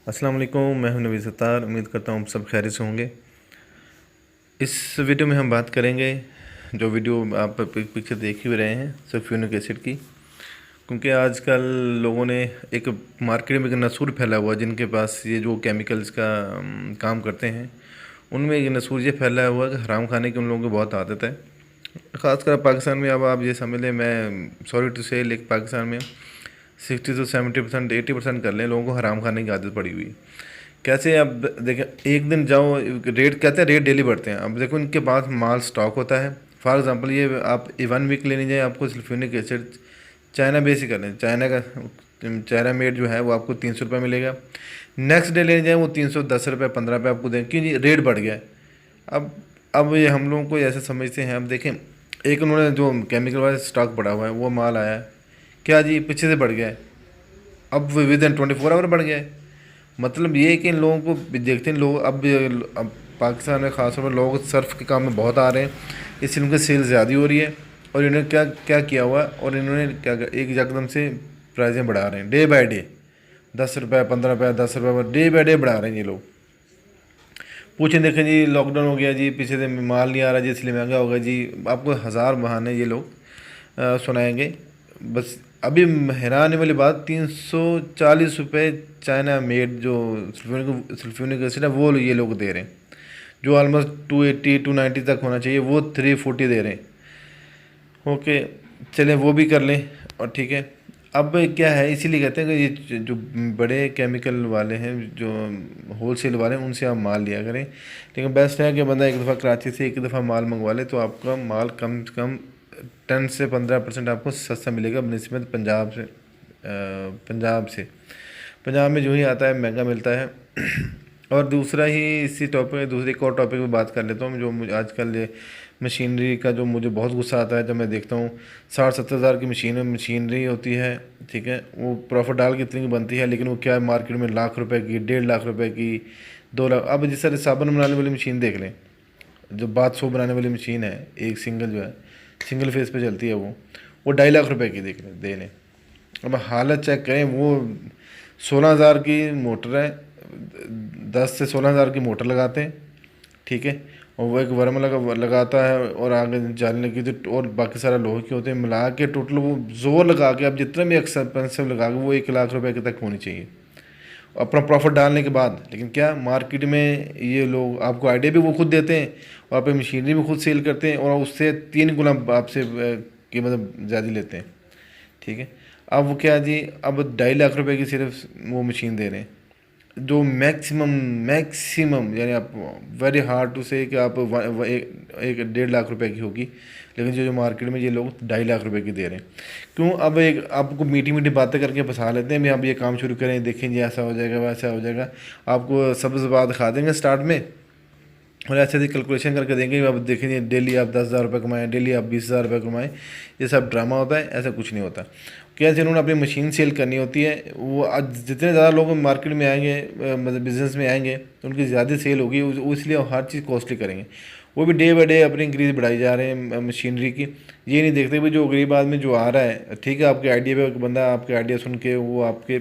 अस्सलाम वालेकुम, मैं हूं नवीद सत्तार। उम्मीद करता हूं आप सब खैरियत से होंगे। इस वीडियो में हम बात करेंगे, जो वीडियो आप पिक्चर देख ही रहे हैं, सल्फ्यूरिक एसिड की। क्योंकि आजकल लोगों ने एक मार्केट में एक नसूर फैला हुआ है, जिनके पास ये जो केमिकल्स का काम करते हैं, उनमें एक नसूर ये फैला हुआ है कि हराम खाने की उन लोगों को बहुत आदत है। ख़ासकर पाकिस्तान में। अब आप ये समझ लें, मैं सॉरी टू से, लेकिन पाकिस्तान में 60 से 70%, 80% कर लें, लोगों को हराम खाने की आदत पड़ी हुई है। कैसे? अब देखें, एक दिन जाओ, रेट कहते हैं, रेट डेली बढ़ते हैं। अब देखो, इनके पास माल स्टॉक होता है। फॉर एग्जांपल, ये आप 1 वीक लेने जाए, आपको सल्फ्यूरिक एसिड चाइना बेस ही कर लें, चाइना मेड जो है वो आपको 300 रुपये मिलेगा। नेक्स्ट डे लेने जाए वो 310 रुपये, 15 रुपये आपको दें, क्योंकि रेट बढ़ गया है। अब ये हम लोगों को ऐसे समझते हैं। अब देखें, एक उन्होंने जो केमिकल वाला स्टॉक पड़ा हुआ है, वो माल आया है, क्या जी, पीछे से बढ़ गया है। अब विद इन 24 आवर बढ़ गया है। मतलब ये है कि इन लोगों को देखते हैं लोग। अब पाकिस्तान में ख़ासतौर पर लोग सर्फ के काम में बहुत आ रहे हैं, इसलिए उनकी सेल ज़्यादा हो रही है। और इन्होंने क्या क्या किया हुआ है, और इन्होंने एक एकदम से प्राइजें बढ़ा रहे हैं डे बाय डे। 10 रुपये, 15 रुपये, 10 रुपये, डे बाय डे बढ़ा रहे हैं ये लोग। पूछें, देखें जी, लॉकडाउन हो गया जी, पीछे से माल नहीं आ रहा जी, इसलिए महंगा होगा जी। आपको हज़ार बहाने ये लोग सुनाएंगे। बस अभी हैरान आने वाली बात, 340 रुपये चाइना मेड जो सल्फ्यूरिक एसिड है, वो ये लोग दे रहे हैं। जो ऑलमोस्ट 280 290 तक होना चाहिए, वो 340 दे रहे हैं। ओके, चलें, वो भी कर लें। और ठीक है। अब क्या है, इसीलिए कहते हैं कि ये जो बड़े केमिकल वाले हैं, जो होलसेल वाले हैं, उनसे आप माल लिया करें। लेकिन बेस्ट है कि बंदा एक दफ़ा कराची से एक दफ़ा माल मंगवा ले, तो आपका माल कम से कम 10 से 15% आपको सस्ता मिलेगा बनिस्बत पंजाब में जो ही आता है महंगा मिलता है। और दूसरा ही इसी टॉपिक दूसरे एक और टॉपिक पे बात कर लेता हूँ। जो मुझे आजकल ये मशीनरी का जो मुझे बहुत गुस्सा आता है, जब मैं देखता हूँ 60-70 हज़ार की मशीनरी होती है, ठीक है, वो प्रॉफिट डाल के इतनी की बनती है, लेकिन वो क्या है, मार्केट में लाख रुपए की, 1.5 लाख रुपए की, 2 लाख। अब जिस तरह साबुन बनाने वाली मशीन देख लें, जो बाथ सोप बनाने वाली मशीन है, एक सिंगल जो है, सिंगल फेस पे चलती है, वो 2.5 लाख रुपए की दे लें। अब हालत चेक करें, वो 16 हज़ार की मोटर है, 10 से 16 हज़ार की मोटर लगाते हैं, ठीक है। और वो एक वर्म लगाता है, और आगे जाने लगी तो, और बाकी सारा लोहे के होते हैं, मिला के टोटल वो जोर लगा के, अब जितना भी एक्सपेंसिव लगा के, वो 1 लाख रुपए तक होनी चाहिए अपना प्रॉफिट डालने के बाद। लेकिन क्या, मार्केट में ये लोग आपको आइडिया भी वो खुद देते हैं, और आप मशीनरी भी खुद सेल करते हैं, और उससे 3 गुना आपसे कीमत ज़्यादा लेते हैं, ठीक है। अब वो क्या जी, अब 2.5 लाख रुपए की सिर्फ वो मशीन दे रहे हैं, जो मैक्सिमम यानी आप, वेरी हार्ड टू से कि आप एक 1.5 लाख रुपए की होगी। लेकिन जो मार्केट में ये लोग 2.5 लाख रुपए की दे रहे हैं। क्यों? अब एक आपको मीठी मीठी बातें करके फंसा लेते हैं, भाई आप ये काम शुरू करें, देखें जी, ऐसा हो जाएगा, वैसा हो जाएगा। आपको सब्ज़ बात खा देंगे स्टार्ट में, और ऐसे ऐसी कैलकुलेशन करके देंगे, अब देखेंगे डेली आप 10 हज़ार रुपये कमाएँ, डेली आप 20 हज़ार रुपये कमाएँ। ये सब ड्रामा होता है, ऐसा कुछ नहीं होता। कैसे उन्होंने अपनी मशीन सेल करनी होती है, वो आज जितने ज़्यादा लोग मार्केट में आएंगे, मतलब बिज़नेस में आएंगे, तो उनकी ज़्यादा सेल होगी, वो इसलिए हर चीज़ कॉस्टली करेंगे। वो भी डे बाई डे अपनी इंक्रीज बढ़ाई जा रहे हैं मशीनरी की। ये नहीं देखते भाई, जो गरीब आदमी जो आ रहा है, ठीक है, आपके आइडिया पे बंदा आपके आइडिया सुन के वो आपके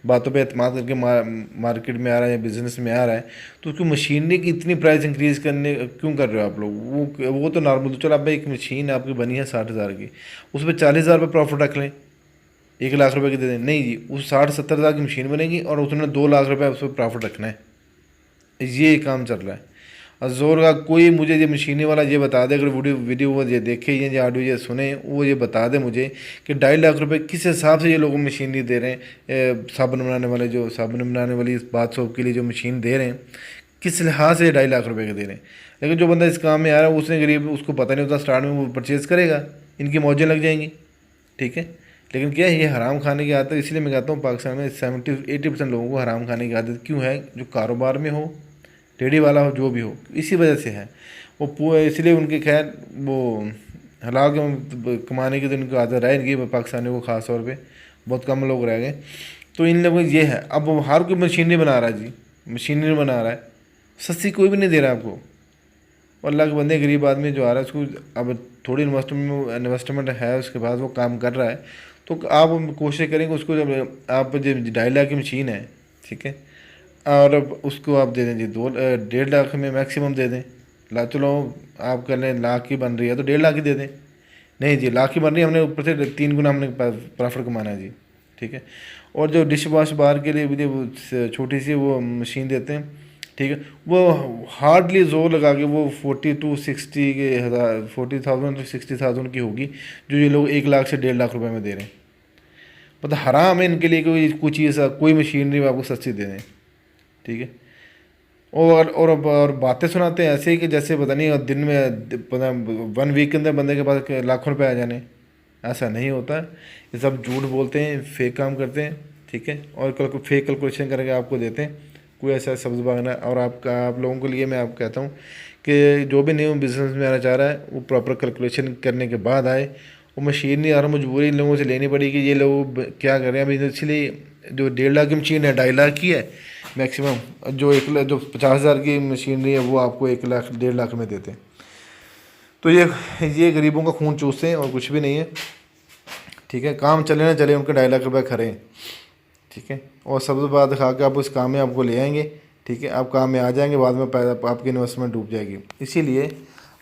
बातों पे एतमाद करके मार्केट में आ रहा है या बिज़नेस में आ रहा है, तो उसको मशीनरी की इतनी प्राइस इंक्रीज़ करने क्यों कर रहे हो आप लोग? वो तो नॉर्मल, चलो आप एक मशीन आपकी बनी है 60 हज़ार की, उस पर 40 हज़ार रुपये प्रॉफिट रख लें, 1 लाख रुपए की दे दें। नहीं जी, उस 60-70 हज़ार की मशीन बनेगी, और उसने 2 लाख रुपए उस पर प्रॉफिट रखना है। ये काम चल रहा है। और जोर का कोई मुझे ये मशीनी वाला ये बता दे, अगर वीडियो वो ये देखे, ये ऑडियो ये सुने, वो ये बता दे मुझे कि 2.5 लाख रुपए किस हिसाब से ये लोग मशीनरी दे रहे हैं। साबुन बनाने वाले, जो साबुन बनाने वाली बाथ सोप के लिए जो मशीन दे रहे हैं, किस लिहाज से 2.5 लाख रुपए के दे रहे हैं। लेकिन जो बंदा इस काम में आ रहा है, उसने गरीब, उसको पता नहीं होता, स्टार्ट में वो परचेज़ करेगा, इनकी मौजें लग जाएंगी, ठीक है। लेकिन क्या है, ये हराम खाने की आदत, इसलिए मैं कहता हूँ पाकिस्तान में 70-80% लोगों को हराम खाने की आदत क्यों है? जो कारोबार में हो, रेडी वाला हो, जो भी हो, इसी वजह से है। वो पूरे इसलिए उनके, खैर, वो हलाल कमाने की तो उनकी आदत रह इनकी, पाकिस्तानियों को ख़ास तौर पे बहुत कम लोग रह गए। तो इन लोगों को ये है, अब हर कोई मशीनरी बना रहा है जी, मशीनरी बना रहा है, सस्ती कोई भी नहीं दे रहा आपको। और अल्लाह के बंदे, गरीब आदमी जो आ रहा है, उसको अब थोड़ी इन्वेस्टमेंट है, उसके बाद वो काम कर रहा है, तो आप कोशिश करेंगे उसको, जब आप जो 2.5 लाख की मशीन है, ठीक है, और अब उसको आप दे दें जी 1.5 लाख में मैक्सिमम दे दें। चलो आप कर लें लाख की बन रही है तो 1.5 लाख ही दे दें। नहीं जी, लाख की बन रही है, हमने ऊपर से 3 गुना हमने प्रॉफिट कमाना है जी, ठीक है। और जो डिश वॉश बार के लिए भी वो छोटी सी वो मशीन देते हैं, ठीक है, वो हार्डली जोर लगा के वो 40 to 60 के हज़ार 40,000 to 60,000 की होगी, जो ये लोग 1 लाख से 1.5 लाख रुपए में दे रहे हैं। मतलब हराम है इनके लिए कोई कुछ चीज़ कोई मशीनरी आपको सस्ती दे दें, ठीक है। और बातें सुनाते हैं ऐसे ही कि जैसे पता नहीं दिन में पता 1 वीक के अंदर बंदे के पास लाखों रुपए आ जाने। ऐसा नहीं होता है, ये सब झूठ बोलते हैं, फेक काम करते हैं, ठीक है। और फेक कैलकुलेशन करके आपको देते हैं, कोई ऐसा सब्ज़ बागना। और आप लोगों के लिए मैं आपको कहता हूँ कि जो भी न्यू बिज़नेस में आना चाह रहा है वो प्रॉपर कैलकुलेशन करने के बाद आए। वो मशीन नहीं आ रहा, मजबूरी इन लोगों से लेनी पड़ेगी। ये लोग क्या कर रहे हैं अभी, इसलिए जो 1.5 लाख की मशीन है 2.5 लाख की है मैक्सिमम, जो 50,000 की मशीनरी है वो आपको 1 लाख 1.5 लाख में देते हैं। तो ये गरीबों का खून चूसते हैं और कुछ भी नहीं है, ठीक है। काम चले ना चले, उनके 2.5 लाख रुपये खरे हैं, ठीक है। और सबसे बात दिखा के आप उस काम में आपको ले आएंगे, ठीक है। आप काम में आ जाएंगे, बाद में पैदा आपकी इन्वेस्टमेंट डूब जाएगी। इसीलिए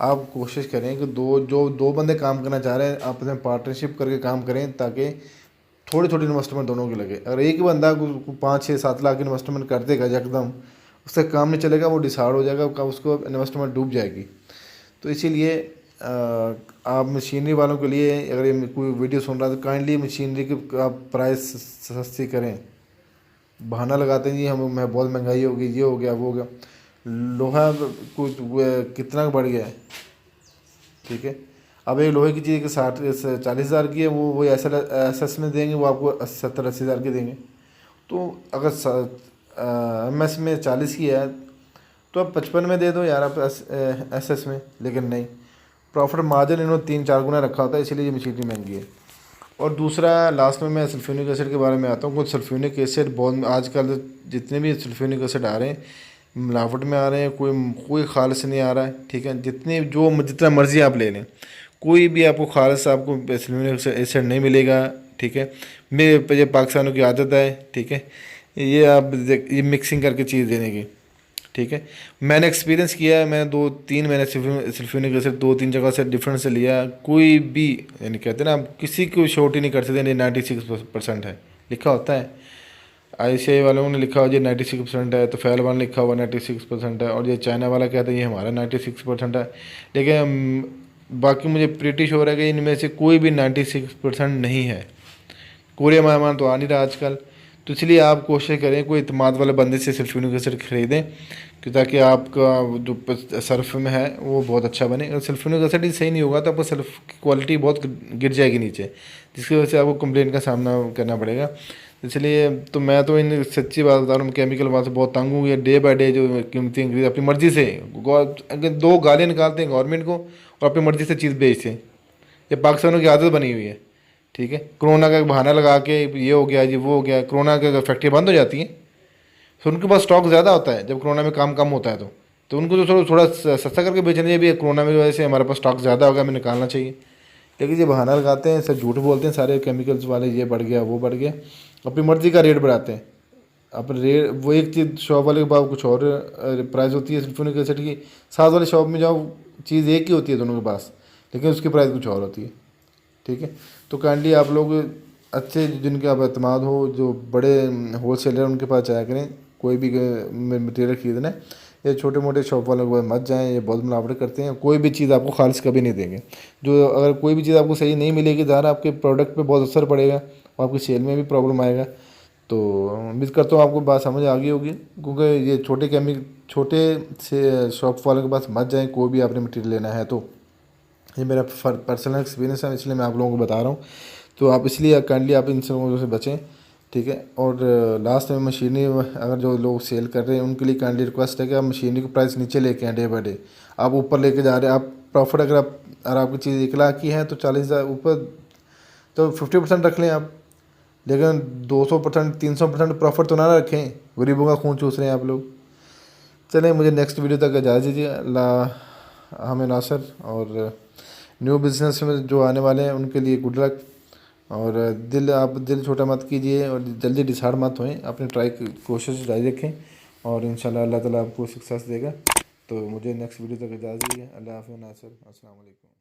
आप कोशिश करें कि दो बंदे काम करना चाह रहे हैं, आपस में पार्टनरशिप करके काम करें, ताकि थोड़ी थोड़ी इन्वेस्टमेंट दोनों की लगे। अगर एक ही बंदा 5 6 7 लाख इन्वेस्टमेंट कर देगा एकदम, उससे काम नहीं चलेगा, वो डिसाइड हो जाएगा, उसको इन्वेस्टमेंट डूब जाएगी। तो इसीलिए आप मशीनरी वालों के लिए अगर ये कोई वीडियो सुन रहा है तो काइंडली मशीनरी की आप प्राइस सस्ती करें। बहाना लगाते हैं जी मैं बहुत महंगाई होगी, ये हो गया वो हो गया। लोहा कुछ कितना बढ़ गया है, ठीक है। अब एक लोहे की चीज़ 40,000 की है, वो एस में देंगे, वो आपको 70 80 हज़ार की देंगे। तो अगर MS में 40 की है तो आप 55 में दे दो यार, आप SS में। लेकिन नहीं, प्रॉफिट मार्जिन इन्होंने 3 4 गुना रखा होता है, इसीलिए ये मशीनरी महंगी है। और दूसरा लास्ट में मैं सल्फ्यूरिक एसिड के बारे में आता हूँ। कुछ सल्फ्यूरिक एसिड बहुत आजकल जितने भी सल्फ्यूरिक एसिड आ रहे हैं मिलावट में आ रहे हैं, कोई खालिश नहीं आ रहा है, ठीक है। जितना मर्ज़ी आप ले लें, कोई भी आपको खालिश आपको सल्फ्यूरिक एसिड नहीं मिलेगा, ठीक है। ये पाकिस्तानियों की आदत है, ठीक है, ये मिक्सिंग करके चीज़ देने की, ठीक है। मैंने एक्सपीरियंस किया है, मैंने 2 3 महीने सल्फ्यूरिक एसिड 2 3 जगह से डिफरेंट से लिया, कोई भी यानी कहते हैं ना, आप किसी को शॉर्ट ही नहीं कर सकते। 96% है लिखा होता है, ICI वालों ने लिखा हो जी 96% है, तो फैल वाला लिखा हुआ 96% है, और ये चाइना वाला कहता है ये हमारा 96% है। लेकिन बाकी मुझे प्रीटी श्योर है कि इनमें से कोई भी 96% नहीं है। कोरिया मेहमान तो आ नहीं रहा आजकल, तो इसलिए आप कोशिश करें कोई इतमाद वाले बंदे से सल्फ्यूरिक एसिड खरीदें, कि ताकि आपका जो सर्फ में है वो बहुत अच्छा बने। अगर सल्फ्यूरिक एसिड ही सही नहीं होगा तो आपको सर्फ की क्वालिटी बहुत गिर जाएगी नीचे, जिसकी वजह से आपको कंप्लेन का सामना करना पड़ेगा। इसलिए तो मैं तो इन सच्ची बात बता रहा हूँ, केमिकल बात से बहुत तंग हूँ। ये डे बाय डे जो कीमती इंग्रेडिएंट अपनी मर्ज़ी से अगर 2 गालियाँ निकालते हैं गवर्नमेंट को और अपनी मर्ज़ी से चीज़ बेचते हैं। ये पाकिस्तानों की आदत बनी हुई है, ठीक है। कोरोना का बहाना लगा के ये हो गया जी वो हो गया, कोरोना का फैक्ट्री बंद हो जाती है तो उनके पास स्टॉक ज़्यादा होता है। जब कोरोना में काम कम होता है तो उनको तो थोड़ा सस्ता करके बेचना चाहिए, भी कोरोना में वजह से हमारे पास स्टॉक ज़्यादा होगा, हमें निकालना चाहिए। लेकिन ये बहाना लगाते हैं, सब झूठ बोलते हैं सारे केमिकल्स वाले, ये बढ़ गया वो बढ़ गया, अपनी मर्ज़ी का रेट बढ़ाते हैं। अब रेट वो एक चीज़ शॉप वाले के पास कुछ और प्राइस होती है सल्फ्यूरिक एसिड की, साथ वाले शॉप में जाओ चीज़ एक ही होती है दोनों के पास, लेकिन उसकी प्राइस कुछ और होती है, ठीक है। तो काइंडली आप लोग अच्छे जिनके आप अतमाद हो, जो बड़े होलसेलर उनके पास जाया करें कोई भी मटेरियल खरीदना है। ये छोटे मोटे शॉप वालों के पास मत जाएं, ये बहुत मिलावट करते हैं। कोई भी चीज़ आपको खालिश कभी नहीं देंगे। जो अगर कोई भी चीज़ आपको सही नहीं मिलेगी, ज़ाहिर आपके प्रोडक्ट पे बहुत असर पड़ेगा और आपकी सेल में भी प्रॉब्लम आएगा। तो उम्मीद करता हूँ आपको बात समझ आ गई होगी, क्योंकि ये छोटे से शॉप वालों के पास मत जाएँ कोई भी आपने मटेरियल लेना है। तो ये मेरा पर्सनल एक्सपीरियंस है, इसलिए मैं आप लोगों को बता रहा हूँ। तो आप इसलिए काइंडली आप इन सब से बचें, ठीक है। और लास्ट में मशीनरी अगर जो लोग सेल कर रहे हैं उनके लिए काइंडली रिक्वेस्ट है कि आप मशीनरी की प्राइस नीचे लेके आएँ डे बाई डे। आप ऊपर लेके जा रहे हैं, आप प्रॉफिट अगर आपकी चीज़ 1 लाख की है तो 40,000 ऊपर तो 50% रख लें आप, लेकिन 200% 300% प्रॉफिट तो ना रखें। गरीबों का खून चूस रहे हैं आप लोग। चलें, मुझे नेक्स्ट वीडियो तक इजाज़त दीजिए। हमें नासर और न्यू बिज़नेस में जो आने वाले हैं उनके लिए गुड लक। और दिल छोटा मत कीजिए और जल्दी डिसाइड मत होएं, अपनी कोशिश जारी रखें। और इंशाल्लाह अल्लाह ताला आपको सक्सेस देगा। तो मुझे नेक्स्ट वीडियो तक इजाज़त दीजिए। अल्लाह हाफ़िज़ नासिर, अस्सलाम वालेकुम।